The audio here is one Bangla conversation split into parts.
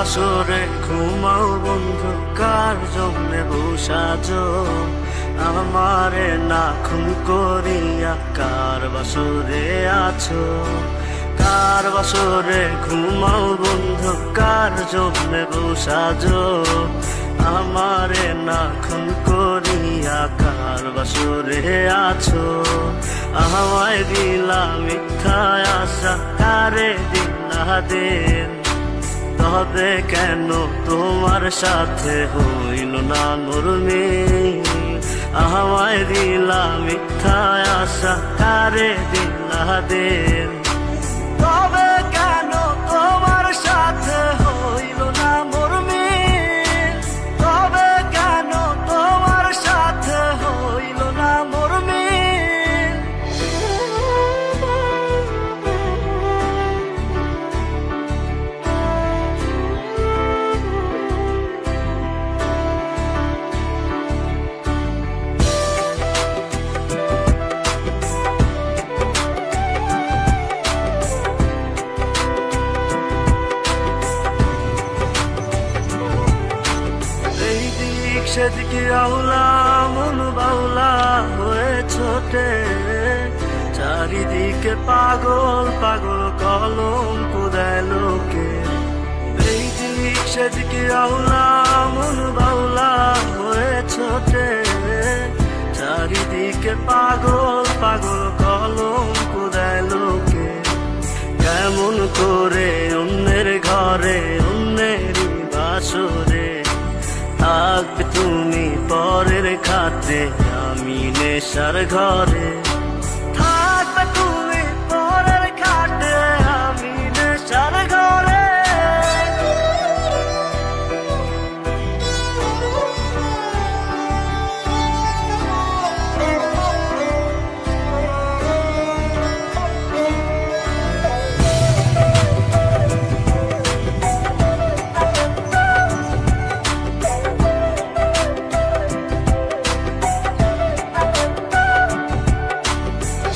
বাসরে ঘুমাও বন্ধু, কার জন্যে বসাজো আমারে না খুন করিয়া? কার বাসরে আছো? কার বাসরে ঘুমাও বন্ধু, কার জন্যে বসাজো আমারে না খুন করিয়া? কার বাসরে আছো? আমায় দিলা মিথ্যা আশা, কারে দিলা দিন? তবে কেন তোমার সাথে হইল না নরমিল? আমায় দিলা মিথ্যা আশা, কারে দিলা দিন? তবে কেন তোমার সাথে হইল না নরমিল? তবে কেন তোমার সাথে হইল না নরমিল? সেদিকে আউলা মন বাউলা হয়ে ছোটে, চারিদিকে পাগল পাগল কলঙ্ক দেয় লোকে। এই দিক সেদিকে আউলা মন বাউলা হয়ে ছোটে, চারিদিকে পাগল পাগল কলঙ্ক দেয় লোকে। কেমন করে অন্যের ঘরে অন্যেরই বাসরে থাকবে তুমি পরের খাতে, আমি নেশার ঘরে? থাকবে তুমি পরের খাতে, আমি নেশার ঘরে?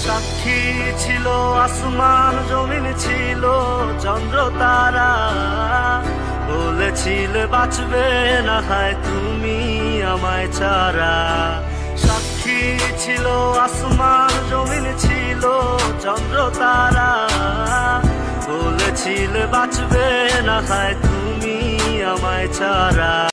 সাক্ষী ছিল আসমান জমিন, ছিল চন্দ্র তারা। বলেছিলে বাঁচবে না হয় তুমি আমায় ছাড়া। সাক্ষী ছিল আসমান জমিন, ছিল চন্দ্র তারা। বলেছিলে বাঁচবে না হয় তুমি আমায় ছাড়া।